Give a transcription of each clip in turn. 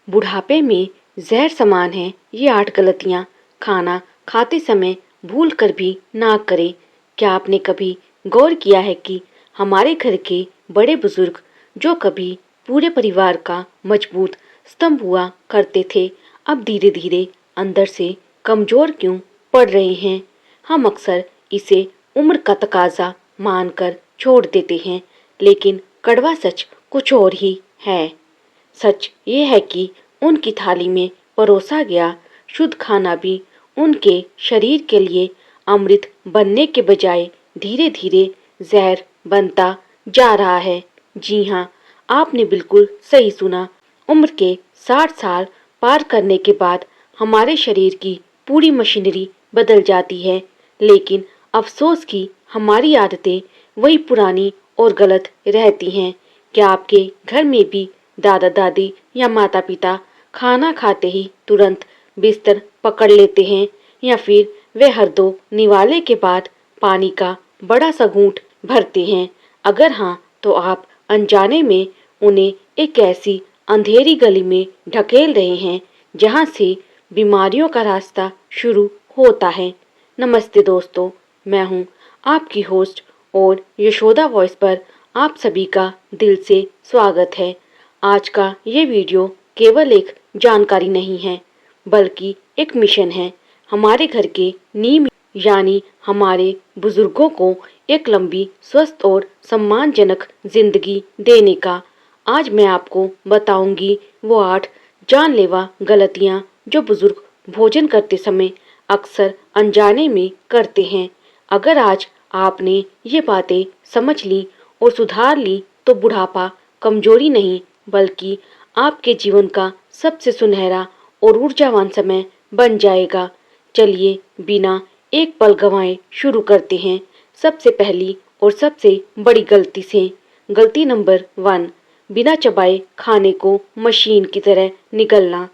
बुढ़ापे में जहर समान है ये 8 गलतियाँ खाना खाते समय भूल कर भी ना करें। क्या आपने कभी गौर किया है कि हमारे घर के बड़े बुजुर्ग जो कभी पूरे परिवार का मजबूत स्तंभ हुआ करते थे, अब धीरे धीरे अंदर से कमजोर क्यों पड़ रहे हैं? हम अक्सर इसे उम्र का तकाजा मानकर छोड़ देते हैं, लेकिन कड़वा सच कुछ और ही है। सच ये है कि उनकी थाली में परोसा गया शुद्ध खाना भी उनके शरीर के लिए अमृत बनने के बजाय धीरे धीरे जहर बनता जा रहा है। जी हाँ, आपने बिल्कुल सही सुना। उम्र के 60 साल पार करने के बाद हमारे शरीर की पूरी मशीनरी बदल जाती है, लेकिन अफसोस की हमारी आदतें वही पुरानी और गलत रहती हैं। क्या आपके घर में भी दादा दादी या माता पिता खाना खाते ही तुरंत बिस्तर पकड़ लेते हैं, या फिर वे हर 2 निवाले के बाद पानी का बड़ा सा घूंट भरते हैं? अगर हाँ, तो आप अनजाने में उन्हें एक ऐसी अंधेरी गली में ढकेल रहे हैं जहां से बीमारियों का रास्ता शुरू होता है। नमस्ते दोस्तों, मैं हूं आपकी होस्ट और यशोदा वॉइस पर आप सभी का दिल से स्वागत है। आज का ये वीडियो केवल एक जानकारी नहीं है, बल्कि एक मिशन है हमारे घर के नींव, यानी हमारे बुजुर्गों को एक लंबी, स्वस्थ और सम्मानजनक जिंदगी देने का। आज मैं आपको बताऊंगी वो 8 जानलेवा गलतियां जो बुजुर्ग भोजन करते समय अक्सर अनजाने में करते हैं। अगर आज आपने ये बातें समझ ली और सुधार ली, तो बुढ़ापा कमजोरी नहीं, बल्कि आपके जीवन का सबसे सुनहरा और ऊर्जावान समय बन जाएगा। चलिए बिना एक पल गंवाए शुरू करते हैं सबसे पहली और सबसे बड़ी गलती से। गलती नंबर 1, बिना चबाए खाने को मशीन की तरह निगलना।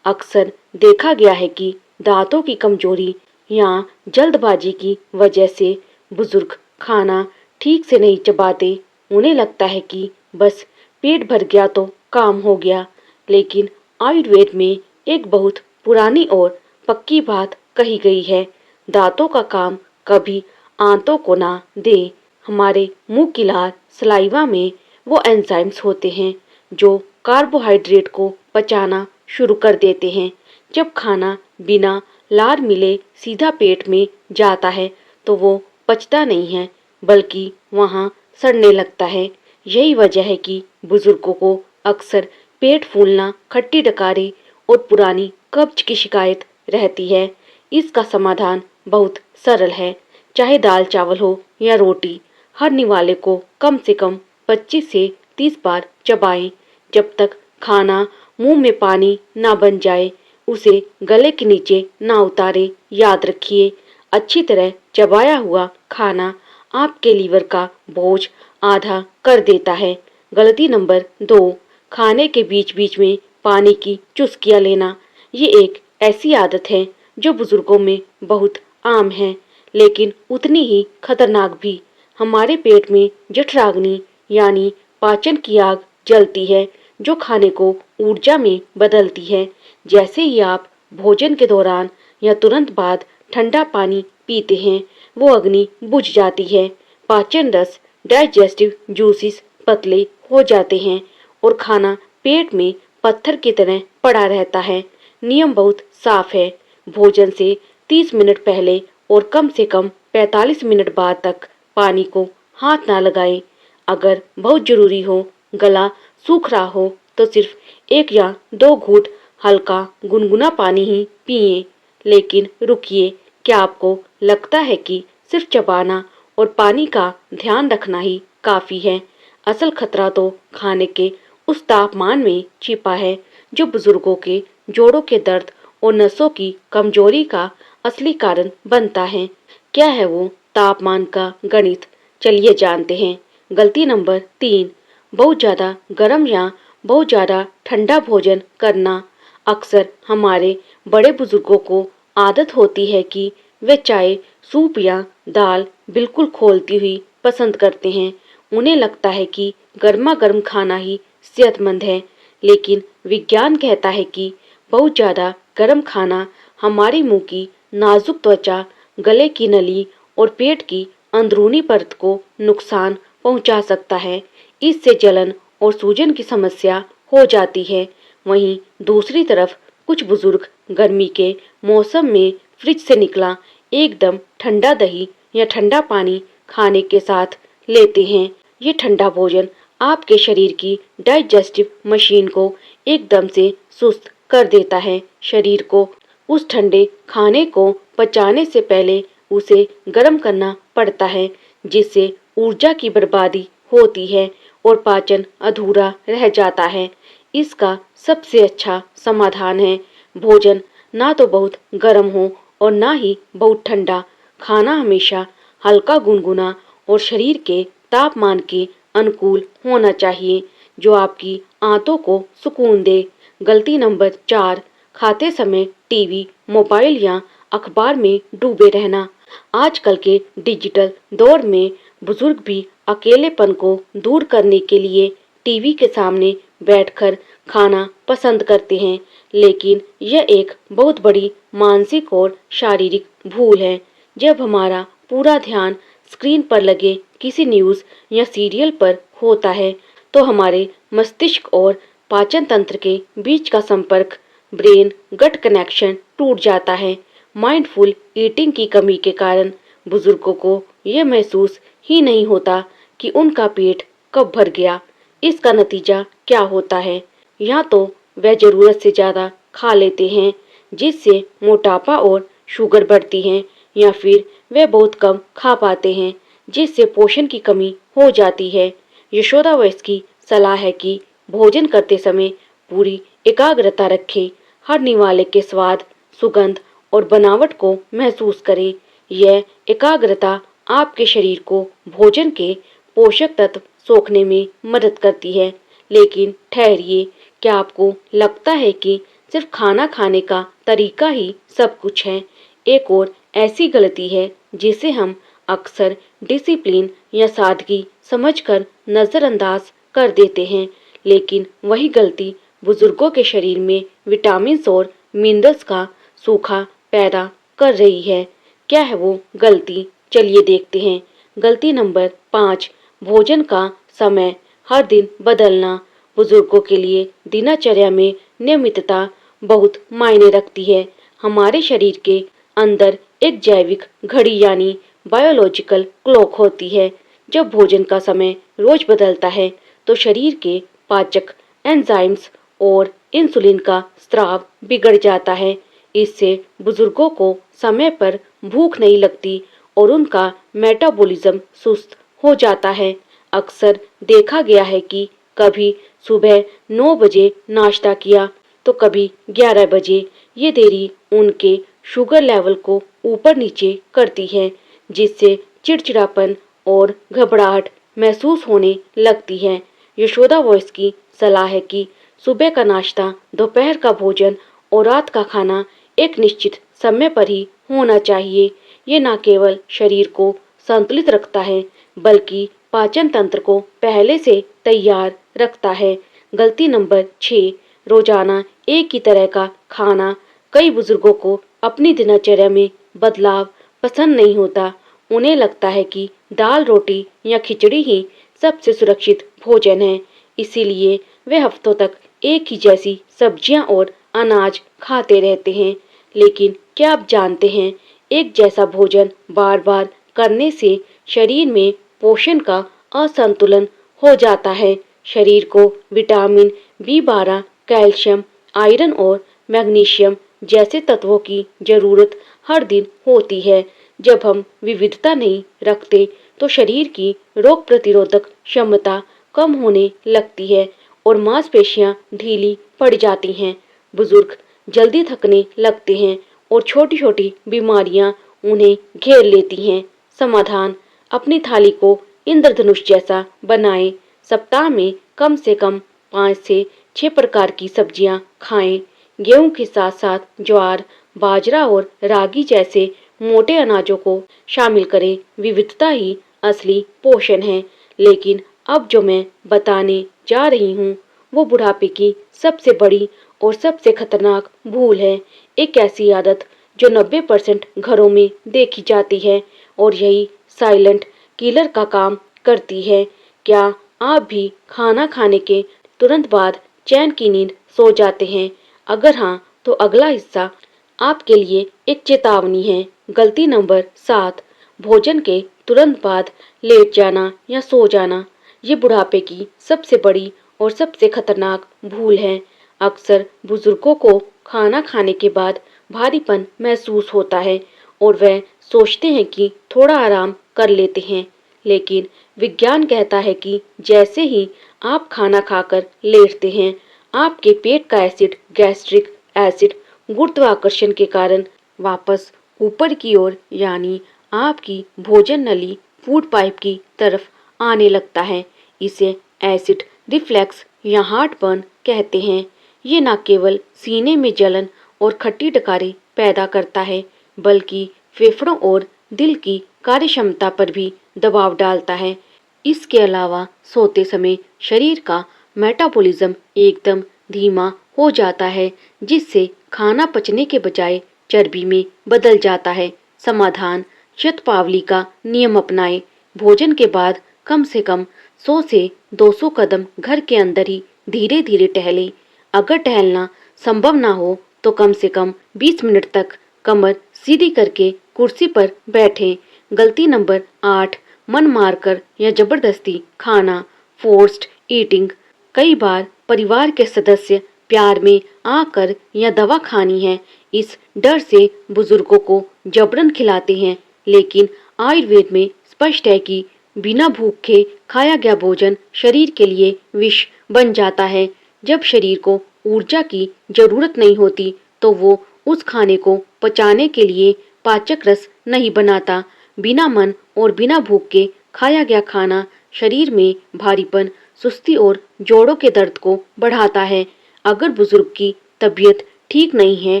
अक्सर देखा गया है कि दांतों की कमजोरी या जल्दबाजी की वजह से बुजुर्ग खाना ठीक से नहीं चबाते। उन्हें लगता है कि बस पेट भर गया तो काम हो गया, लेकिन आयुर्वेद में एक बहुत पुरानी और पक्की बात कही गई है, दांतों का काम कभी आंतों को ना दे। हमारे मुंह की लार, सलाइवा में वो एंजाइम्स होते हैं जो कार्बोहाइड्रेट को पचाना शुरू कर देते हैं। जब खाना बिना लार मिले सीधा पेट में जाता है, तो वो पचता नहीं है, बल्कि वहाँ सड़ने लगता है। यही वजह है कि बुजुर्गों को अक्सर पेट फूलना, खट्टी डकारी और पुरानी कब्ज की शिकायत रहती है। इसका समाधान बहुत सरल है। चाहे दाल चावल हो या रोटी, हर निवाले को कम से कम 25 से 30 बार चबाएं। जब तक खाना मुंह में पानी ना बन जाए, उसे गले के नीचे ना उतारे। याद रखिए, अच्छी तरह चबाया हुआ खाना आपके लीवर का बोझ आधा कर देता है। गलती नंबर 2, खाने के बीच बीच में पानी की चुस्कियां लेना। ये एक ऐसी आदत है जो बुजुर्गों में बहुत आम है, लेकिन उतनी ही खतरनाक भी। हमारे पेट में जठराग्नि यानी पाचन की आग जलती है, जो खाने को ऊर्जा में बदलती है। जैसे ही आप भोजन के दौरान या तुरंत बाद ठंडा पानी पीते हैं, वो अग्नि बुझ जाती है। पाचन रस, डाइजेस्टिव जूसेस पतले हो जाते हैं और खाना पेट में पत्थर की तरह पड़ा रहता है। नियम बहुत साफ है, भोजन से 30 मिनट पहले और कम से कम 45 मिनट बाद तक पानी को हाथ ना लगाएं। अगर बहुत जरूरी हो, गला सूख रहा हो, तो सिर्फ 1 या 2 घूंट हल्का गुनगुना पानी ही पिएं। लेकिन रुकिए, क्या आपको लगता है कि सिर्फ चबाना और पानी का ध्यान रखना ही काफी है? असल खतरा तो खाने के उस तापमान में छिपा है जो बुजुर्गों के जोड़ों के दर्द और नसों की कमजोरी का असली कारण बनता है। क्या है वो तापमान का गणित? चलिए जानते हैं। गलती नंबर 3, बहुत ज्यादा गर्म या बहुत ज्यादा ठंडा भोजन करना। अक्सर हमारे बड़े बुजुर्गों को आदत होती है कि वे चाय, सूप या दाल बिल्कुल खौलती हुई पसंद करते हैं। उन्हें लगता है कि गर्मा गर्म खाना ही सेहतमंद है, लेकिन विज्ञान कहता है कि बहुत ज़्यादा गर्म खाना हमारे मुंह की नाजुक त्वचा, गले की नली और पेट की अंदरूनी परत को नुकसान पहुंचा सकता है। इससे जलन और सूजन की समस्या हो जाती है। वहीं दूसरी तरफ कुछ बुजुर्ग गर्मी के मौसम में फ्रिज से निकला एकदम ठंडा दही या ठंडा पानी खाने के साथ लेते हैं। ये ठंडा भोजन आपके शरीर की डाइजेस्टिव मशीन को एकदम से सुस्त कर देता है। शरीर को उस ठंडे खाने को पचाने से पहले उसे गर्म करना पड़ता है, जिससे ऊर्जा की बर्बादी होती है और पाचन अधूरा रह जाता है। इसका सबसे अच्छा समाधान है भोजन ना तो बहुत गर्म हो और ना ही बहुत ठंडा। खाना हमेशा हल्का गुनगुना और शरीर के तापमान के अनुकूल होना चाहिए, जो आपकी आंतों को सुकून दे। गलती नंबर 4, खाते समय टीवी, मोबाइल या अखबार में डूबे रहना। आजकल के डिजिटल दौर में बुजुर्ग भी अकेलेपन को दूर करने के लिए टीवी के सामने बैठकर खाना पसंद करते हैं, लेकिन यह एक बहुत बड़ी मानसिक और शारीरिक भूल है। जब हमारा पूरा ध्यान स्क्रीन पर लगे किसी न्यूज़ या सीरियल पर होता है, तो हमारे मस्तिष्क और पाचन तंत्र के बीच का संपर्क, ब्रेन गट कनेक्शन टूट जाता है। माइंडफुल ईटिंग की कमी के कारण बुजुर्गों को यह महसूस ही नहीं होता कि उनका पेट कब भर गया। इसका नतीजा क्या होता है? या तो वह ज़रूरत से ज़्यादा खा लेते हैं, जिससे मोटापा और शुगर बढ़ती है, या फिर वे बहुत कम खा पाते हैं, जिससे पोषण की कमी हो जाती है। यशोदा वैस की सलाह है कि भोजन करते समय पूरी एकाग्रता रखें, हर निवाले के स्वाद, सुगंध और बनावट को महसूस करें। यह एकाग्रता आपके शरीर को भोजन के पोषक तत्व सोखने में मदद करती है। लेकिन ठहरिए, क्या आपको लगता है कि सिर्फ खाना खाने का तरीका ही सब कुछ है? एक और ऐसी गलती है जिसे हम अक्सर डिसिप्लिन या सादगी समझकर नज़रअंदाज कर देते हैं, लेकिन वही गलती बुजुर्गों के शरीर में विटामिन्स और मिनरल्स का सूखा पैदा कर रही है। क्या है वो गलती? चलिए देखते हैं। गलती नंबर 5, भोजन का समय हर दिन बदलना। बुजुर्गों के लिए दिनचर्या में नियमितता बहुत मायने रखती है। हमारे शरीर के अंदर एक जैविक घड़ी यानी बायोलॉजिकल क्लॉक होती है। जब भोजन का समय रोज बदलता है, तो शरीर के पाचक एंजाइम्स और इंसुलिन का स्राव बिगड़ जाता है। इससे बुजुर्गों को समय पर भूख नहीं लगती और उनका मेटाबॉलिज्म सुस्त हो जाता है। अक्सर देखा गया है कि कभी सुबह 9 बजे नाश्ता किया तो कभी 11 बजे। ये देरी उनके शुगर लेवल को ऊपर नीचे करती है, जिससे चिड़चिड़ापन और घबराहट महसूस होने लगती है। यशोदा वॉइस की सलाह है कि सुबह का नाश्ता, दोपहर का भोजन और रात का खाना एक निश्चित समय पर ही होना चाहिए। ये न केवल शरीर को संतुलित रखता है, बल्कि पाचन तंत्र को पहले से तैयार रखता है। गलती नंबर 6, रोजाना एक ही तरह का खाना। कई बुजुर्गों को अपनी दिनचर्या में बदलाव पसंद नहीं होता। उन्हें लगता है कि दाल, रोटी या खिचड़ी ही सबसे सुरक्षित भोजन है। इसीलिए वे हफ्तों तक एक ही जैसी सब्जियां और अनाज खाते रहते हैं। लेकिन क्या आप जानते हैं, एक जैसा भोजन बार बार करने से शरीर में पोषण का असंतुलन हो जाता है। शरीर को विटामिन B12, कैल्शियम, आयरन और मैग्नीशियम जैसे तत्वों की जरूरत हर दिन होती है। जब हम विविधता नहीं रखते, तो शरीर की रोग प्रतिरोधक क्षमता कम होने लगती है और मांसपेशियां ढीली पड़ जाती हैं। बुजुर्ग जल्दी थकने लगते हैं और छोटी छोटी बीमारियां उन्हें घेर लेती हैं। समाधान: अपनी थाली को इंद्रधनुष जैसा बनाएं। सप्ताह में कम से कम 5 से 6 प्रकार की सब्जियां खाएं। गेहूं के साथ साथ ज्वार, बाजरा और रागी जैसे मोटे अनाजों को शामिल करें। विविधता ही असली पोषण है। लेकिन अब जो मैं बताने जा रही हूँ, वो बुढ़ापे की सबसे बड़ी और सबसे खतरनाक भूल है। एक ऐसी आदत जो 90% घरों में देखी जाती है और यही साइलेंट किलर का काम करती है। क्या आप भी खाना खाने के तुरंत बाद चैन की नींद सो जाते हैं? अगर हाँ, तो अगला हिस्सा आपके लिए एक चेतावनी है। गलती नंबर 7, भोजन के तुरंत बाद लेट जाना या सो जाना। ये बुढ़ापे की सबसे बड़ी और सबसे खतरनाक भूल है। अक्सर बुजुर्गों को खाना खाने के बाद भारीपन महसूस होता है और वह सोचते हैं कि थोड़ा आराम कर लेते हैं। लेकिन विज्ञान कहता है कि जैसे ही आप खाना खाकर लेटते हैं, आपके पेट का एसिड, गैस्ट्रिक एसिड, गुरुत्वाकर्षण के कारण वापस ऊपर की ओर यानी आपकी भोजन नली फूड पाइप की तरफ आने लगता है। इसे एसिड रिफ्लेक्स या हार्ट बर्न कहते हैं। ये न केवल सीने में जलन और खट्टी डकारें पैदा करता है, बल्कि फेफड़ों और दिल की कार्यक्षमता पर भी दबाव डालता है। इसके अलावा सोते समय शरीर का मेटाबॉलिज्म एकदम धीमा हो जाता है, जिससे खाना पचने के बजाय चर्बी में बदल जाता है। समाधान: शतपावली का नियम अपनाएं। भोजन के बाद कम से कम 100 से 200 कदम घर के अंदर ही धीरे धीरे टहलें। अगर टहलना संभव ना हो तो कम से कम 20 मिनट तक कमर सीधी करके कुर्सी पर बैठें। गलती नंबर 8, मन मारकर या जबरदस्ती खाना, फोर्स्ड ईटिंग। कई बार परिवार के सदस्य प्यार में आकर या दवा खानी है, इस डर से बुजुर्गों को जबरन खिलाते हैं। लेकिन आयुर्वेद में स्पष्ट है कि बिना भूखे खाया गया भोजन शरीर के लिए विष बन जाता है। जब शरीर को ऊर्जा की जरूरत नहीं होती तो वो उस खाने को पचाने के लिए पाचक रस नहीं बनाता। बिना मन और बिना भूख के खाया गया खाना शरीर में भारीपन, सुस्ती और जोड़ों के दर्द को बढ़ाता है। अगर बुजुर्ग की तबीयत ठीक नहीं है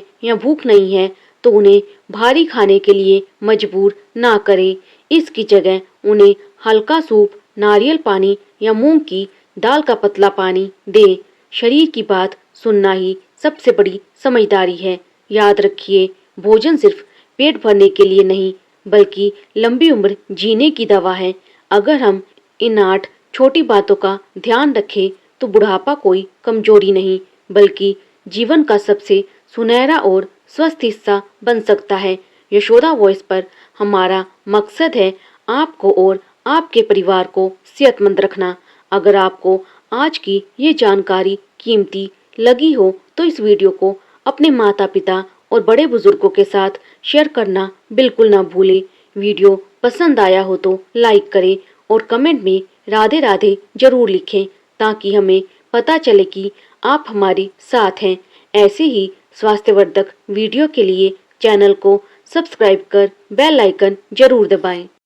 या भूख नहीं है तो उन्हें भारी खाने के लिए मजबूर ना करें। इसकी जगह उन्हें हल्का सूप, नारियल पानी या मूंग की दाल का पतला पानी दें। शरीर की बात सुनना ही सबसे बड़ी समझदारी है। याद रखिए, भोजन सिर्फ पेट भरने के लिए नहीं, बल्कि लंबी उम्र जीने की दवा है। अगर हम इन 8 छोटी बातों का ध्यान रखें तो बुढ़ापा कोई कमजोरी नहीं, बल्कि जीवन का सबसे सुनहरा और स्वस्थ हिस्सा बन सकता है। यशोदा वॉइस पर हमारा मकसद है आपको और आपके परिवार को सेहतमंद रखना। अगर आपको आज की ये जानकारी कीमती लगी हो तो इस वीडियो को अपने माता पिता और बड़े बुजुर्गों के साथ शेयर करना बिल्कुल ना भूलें। वीडियो पसंद आया हो तो लाइक करें और कमेंट में राधे राधे जरूर लिखें, ताकि हमें पता चले कि आप हमारे साथ हैं। ऐसे ही स्वास्थ्यवर्धक वीडियो के लिए चैनल को सब्सक्राइब कर बेल आइकन जरूर दबाएं।